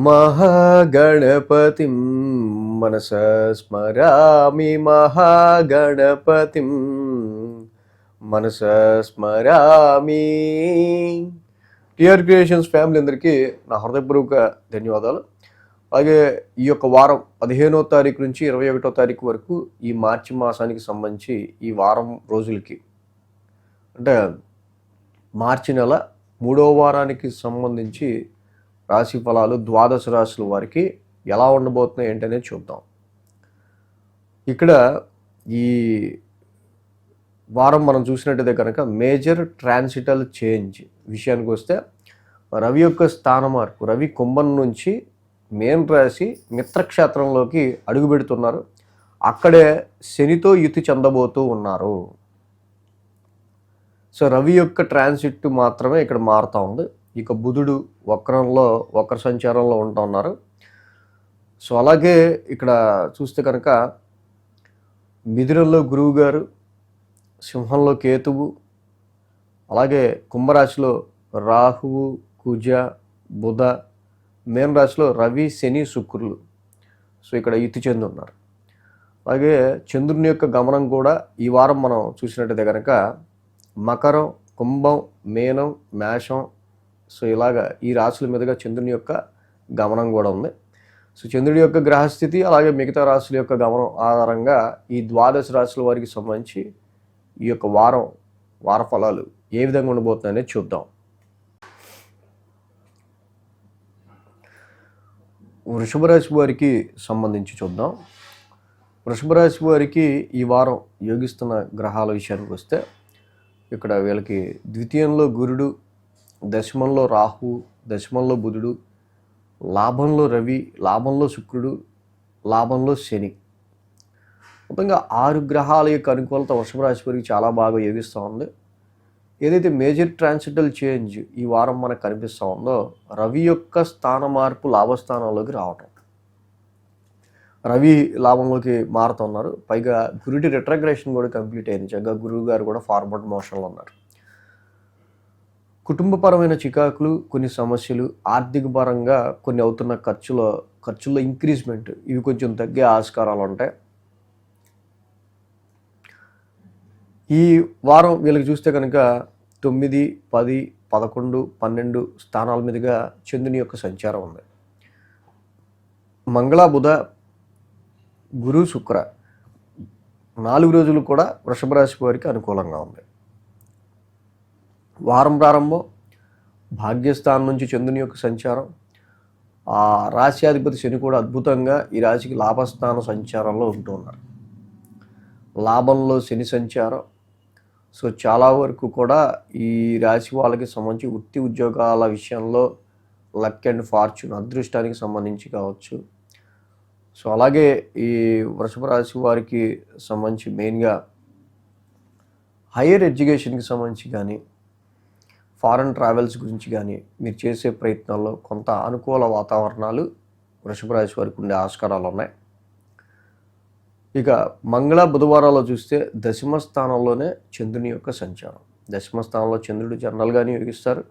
మహాగణపతిం మనసా స్మరామి మహాగణపతిం మనసా స్మరామి. TR creations family అందరికీ నా హృదయపూర్వక ధన్యవాదాలు. అలాగే ఈ యొక్క వారం 15వ తారీఖు నుంచి 21వ తారీఖు వరకు ఈ మార్చి మాసానికి సంబంధించి ఈ వారం రోజులకి అంటే మార్చి నెల 3వ వారానికి సంబంధించి రాశి ఫలాలు ద్వాదశ రాశుల వారికి ఎలా ఉండబోతున్నాయి ఏంటనేది చూద్దాం. ఇక్కడ ఈ వారం మనం చూసినట్టయితే కనుక మేజర్ ట్రాన్సిటల్ చేంజ్ విషయానికి వస్తే రవి యొక్క స్థాన మార్పు. రవి కుంభం నుంచి మేన్ రాశి మిత్రక్షేత్రంలోకి అడుగు పెడుతున్నారు. అక్కడే శనితో యుతి చెందబోతూ ఉన్నారు. సో రవి యొక్క ట్రాన్సిట్ మాత్రమే ఇక్కడ మారుతూ ఉంది. ఇక బుధుడు వక్ర సంచారంలో ఉంటూ ఉన్నారు. సో అలాగే ఇక్కడ చూస్తే కనుక మిథునంలో గురువు గారు, సింహంలో కేతువు, అలాగే కుంభరాశిలో రాహువు, కుజ, బుధ, మేన రాశిలో రవి, శని, శుక్రులు సో ఇక్కడ యుతి చెంది ఉన్నారు. అలాగే చంద్రుని యొక్క గమనం కూడా ఈ వారం మనం చూసినట్టయితే కనుక మకరం, కుంభం, మీనం, మేషం సో ఇలాగా ఈ రాశుల మీదుగా చంద్రుని యొక్క గమనం కూడా ఉంది. సో చంద్రుడి యొక్క గ్రహస్థితి అలాగే మిగతా రాశుల యొక్క గమనం ఆధారంగా ఈ ద్వాదశ రాశుల వారికి సంబంధించి ఈ యొక్క వార ఫలాలు ఏ విధంగా ఉండబోతున్నాయనేది చూద్దాం. వృషభ రాశి వారికి సంబంధించి చూద్దాం. వృషభ రాశి వారికి ఈ వారం యోగిస్తున్న గ్రహాల విషయానికి వస్తే ఇక్కడ వీళ్ళకి ద్వితీయంలో గురుడు, దశమంలో రాహు, దశమంలో బుధుడు, లాభంలో రవి, లాభంలో శుక్రుడు, లాభంలో శని. మొత్తంగా 6 గ్రహాల యొక్క అనుకూలత వృషభ రాశి వారికి చాలా బాగా యోగిస్తూ ఉంది. ఏదైతే మేజర్ ట్రాన్సిటల్ చేంజ్ ఈ వారం మనకు కనిపిస్తూ ఉందో రవి యొక్క స్థాన మార్పు లాభస్థానంలోకి రావటం. రవి లాభంలోకి మారుతున్నారు. పైగా గురుడి రిట్రగ్రేషన్ కూడా కంప్లీట్ అయింది. చక్కగా గురువు గారు కూడా ఫార్వర్డ్ మోషన్లో ఉన్నారు. కుటుంబపరమైన చికాకులు, కొన్ని సమస్యలు, ఆర్థిక పరంగా కొన్ని అవుతున్న ఖర్చుల్లో ఇంక్రీజ్మెంట్ ఇవి కొంచెం తగ్గే ఆస్కారాలు ఉంటాయి. ఈ వారం వీళ్ళకి చూస్తే కనుక 9, 10, 11, 12 స్థానాల మీదుగా చంద్రుని యొక్క సంచారం ఉంది. మంగళ, బుధ, గురు, శుక్ర 4 రోజులు కూడా వృషభ రాశి వారికి అనుకూలంగా ఉంది. వారం ప్రారంభం భాగ్యస్థానం నుంచి చంద్రుని యొక్క సంచారం, ఆ రాశ్యాధిపతి శని కూడా అద్భుతంగా ఈ రాశికి లాభస్థాన సంచారంలో ఉంటున్నారు. లాభంలో శని సంచారం. సో చాలా వరకు కూడా ఈ రాశి వాళ్ళకి సంబంధించి వృత్తి ఉద్యోగాల విషయంలో లక్ అండ్ ఫార్చ్యూన్ అదృష్టానికి సంబంధించి కావచ్చు. సో అలాగే ఈ వృషభ రాశి వారికి సంబంధించి మెయిన్గా హైయర్ ఎడ్యుకేషన్కి సంబంధించి కానీ ఫారెన్ ట్రావెల్స్ గురించి కానీ మీరు చేసే ప్రయత్నాల్లో కొంత అనుకూల వాతావరణాలు వృషభ రాశి వారికి ఉండే ఆస్కారాలు ఉన్నాయి. ఇక మంగళ, బుధవారాల్లో చూస్తే దశమ స్థానంలోనే చంద్రుని యొక్క సంచారం. దశమ స్థానంలో చంద్రుడు జనరల్గానే యోగిస్తారు.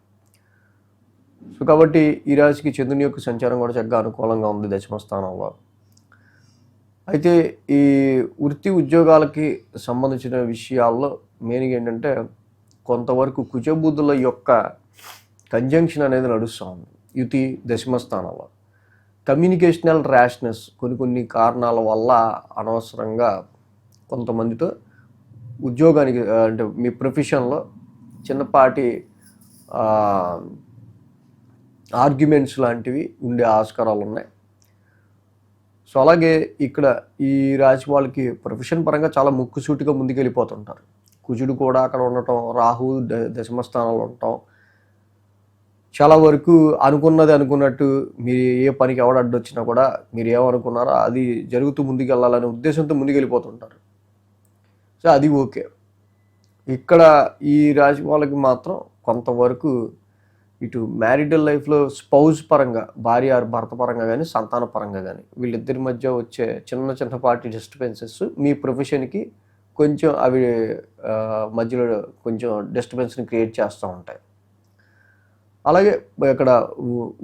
సో కాబట్టి ఈ రాశికి చంద్రుని యొక్క సంచారం కూడా చక్కగా అనుకూలంగా ఉంది దశమ స్థానంలో. అయితే ఈ వృత్తి ఉద్యోగాలకి సంబంధించిన విషయాల్లో మెయిన్గా ఏంటంటే కొంతవరకు కుజబుద్ధుల యొక్క కంజంక్షన్ అనేది నడుస్తూ ఉంది యుతి దశమ స్థానంలో. కమ్యూనికేషనల్ ర్యాష్నెస్ కొన్ని కారణాల వల్ల అనవసరంగా కొంతమందితో ఉద్యోగానికి అంటే మీ ప్రొఫెషన్లో చిన్నపాటి ఆర్గ్యుమెంట్స్ లాంటివి ఉండే ఆస్కారాలు ఉన్నాయి. సో అలాగే ఇక్కడ ఈ రాశి వాళ్ళకి ప్రొఫెషన్ పరంగా చాలా ముక్కుసూటిగా ముందుకెళ్ళిపోతుంటారు. కుజుడు కూడా అక్కడ ఉండటం, రాహు దశమ స్థానంలో ఉండటం, చాలా వరకు అనుకున్నట్టు మీరు ఏ పనికి ఎవడ అడ్డొచ్చినా కూడా మీరు ఏమనుకున్నారో అది జరుగుతూ ముందుకెళ్ళాలనే ఉద్దేశంతో ముందుకెళ్ళిపోతుంటారు. సో అది ఓకే. ఇక్కడ ఈ రాశి వాళ్ళకి మాత్రం కొంతవరకు ఇటు మ్యారిటల్ లైఫ్లో స్పౌజ్ పరంగా భార్య భర్త పరంగా కానీ సంతాన పరంగా కానీ వీళ్ళిద్దరి మధ్య వచ్చే చిన్నపాటి డిస్టర్బెన్సెస్ మీ ప్రొఫెషన్కి కొంచెం అవి మధ్యలో కొంచెం డిస్టర్బెన్స్ని క్రియేట్ చేస్తూ ఉంటాయి. అలాగే ఇక్కడ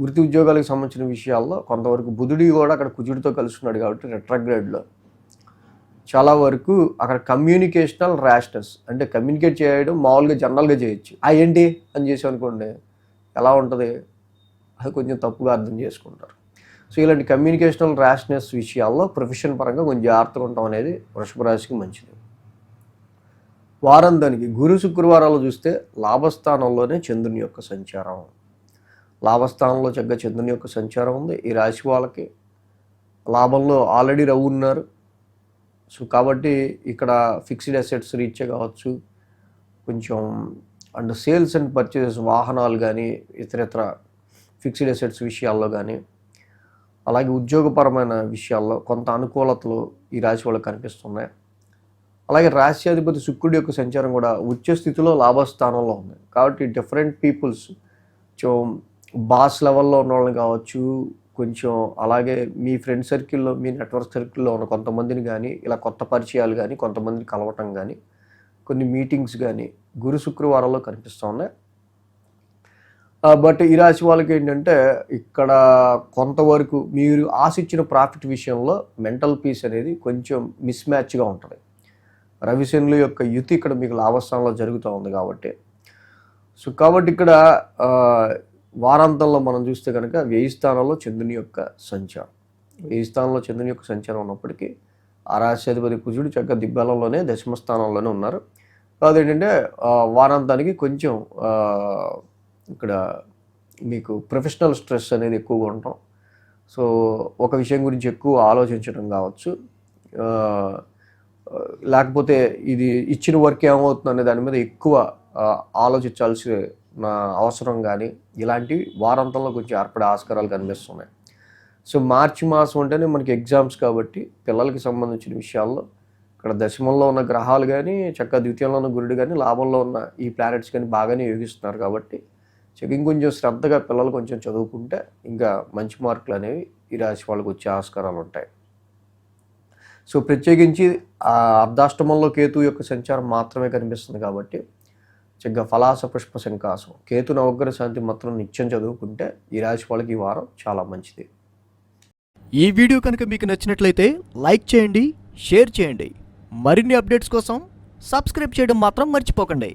వృత్తి ఉద్యోగాలకు సంబంధించిన విషయాల్లో కొంతవరకు బుధుడి కూడా అక్కడ కుజుడితో కలుస్తున్నాడు కాబట్టి రెట్రోగ్రేడ్లో చాలా వరకు అక్కడ కమ్యూనికేషనల్ ర్యాష్నెస్, అంటే కమ్యూనికేట్ చేయడం మామూలుగా జనరల్గా చేయొచ్చు, ఏంటి అని చేసి అనుకోండి ఎలా ఉంటుంది, అది కొంచెం తప్పుగా అర్థం చేసుకుంటారు. సో ఇలాంటి కమ్యూనికేషనల్ ర్యాష్నెస్ విషయాల్లో ప్రొఫెషన్ పరంగా కొంచెం జాగ్రత్తగా ఉండటం అనేది వృషభ రాశికి మంచిది. వారం దానికి గురు శుక్రవారాలు చూస్తే లాభస్థానంలోనే చంద్రుని యొక్క సంచారం, లాభస్థానంలో చక్కగా చంద్రుని యొక్క సంచారం ఉంది. ఈ రాశి వాళ్ళకి లాభంలో ఆల్రెడీ రవ్వు ఉన్నారు. సో కాబట్టి ఇక్కడ ఫిక్స్డ్ అసెట్స్ రీచే కావచ్చు, కొంచెం అండ్ సేల్స్ అండ్ పర్చేసెస్, వాహనాలు కానీ ఇతర ఫిక్స్డ్ అసెట్స్ విషయాల్లో కానీ, అలాగే ఉద్యోగపరమైన విషయాల్లో కొంత అనుకూలతలు ఈ రాశి వాళ్ళకి కనిపిస్తున్నాయి. అలాగే రాశ్యాధిపతి శుక్రుడి యొక్క సంచారం కూడా ఉచ్చ స్థితిలో లాభస్థానంలో ఉంది కాబట్టి డిఫరెంట్ పీపుల్స్, బాస్ లెవెల్లో ఉన్న వాళ్ళని కావచ్చు, కొంచెం అలాగే మీ ఫ్రెండ్ సర్కిల్లో, మీ నెట్వర్క్ సర్కిల్లో ఉన్న కొంతమందిని కానీ, ఇలా కొత్త పరిచయాలు కానీ, కొంతమందిని కలవటం కానీ, కొన్ని మీటింగ్స్ కానీ గురు శుక్రవారాల్లో కనిపిస్తూ ఉన్నాయి. బట్ ఈ రాశి వాళ్ళకి ఏంటంటే ఇక్కడ కొంతవరకు మీరు ఆశించిన ప్రాఫిట్ విషయంలో మెంటల్ పీస్ అనేది కొంచెం మిస్ మ్యాచ్గా ఉంటుంది. రవిశనుల యొక్క యుతి ఇక్కడ మీకు లాభస్థానంలో జరుగుతూ ఉంది కాబట్టి, సో కాబట్టి ఇక్కడ వారాంతంలో మనం చూస్తే కనుక 1000 స్థానంలో చంద్రుని యొక్క సంచారం, 1000 స్థానంలో చంద్రుని యొక్క సంచారం ఉన్నప్పటికీ ఆ రాశ్యాధిపతి కుజుడు చక్కగా దిగ్బలంలోనే దశమ స్థానంలోనే ఉన్నారు. కాదు ఏంటంటే వారాంతానికి కొంచెం ఇక్కడ మీకు ప్రొఫెషనల్ స్ట్రెస్ అనేది ఎక్కువగా ఉండటం, సో ఒక విషయం గురించి ఎక్కువ ఆలోచించడం కావచ్చు, లేకపోతే ఇది ఇచ్చిన వర్క్ ఏమవుతుంది అనే దాని మీద ఎక్కువ ఆలోచించాల్సిన అవసరం కానీ ఇలాంటివి వారాంతంలో కొంచెం ఏర్పడే ఆస్కారాలు కనిపిస్తున్నాయి. సో మార్చి మాసం అంటేనే మనకి ఎగ్జామ్స్ కాబట్టి పిల్లలకి సంబంధించిన విషయాల్లో ఇక్కడ దశమంలో ఉన్న గ్రహాలు కానీ, చక్కగా ద్వితీయంలో ఉన్న గురుడు కానీ, లాభంలో ఉన్న ఈ ప్లానెట్స్ కానీ బాగానే యోగిస్తున్నారు కాబట్టి ఇంకొంచెం శ్రద్ధగా పిల్లలు కొంచెం చదువుకుంటే ఇంకా మంచి మార్కులు అనేవి ఈ రాశి వాళ్ళకి వచ్చే ఆస్కారాలు ఉంటాయి. సో ప్రత్యేకించి అర్ధాష్టమంలో కేతు యొక్క సంచారం మాత్రమే కనిపిస్తుంది కాబట్టి చక్కగా ఫలాస పుష్ప శంకాసం, కేతు నవగ్రహ శాంతి మాత్రం నిత్యం చదువుకుంటే ఈ రాశి వాళ్ళకి ఈ వారం చాలా మంచిది. ఈ వీడియో కనుక మీకు నచ్చినట్లయితే లైక్ చేయండి, షేర్ చేయండి. మరిన్ని అప్డేట్స్ కోసం సబ్స్క్రైబ్ చేయడం మాత్రం మర్చిపోకండి.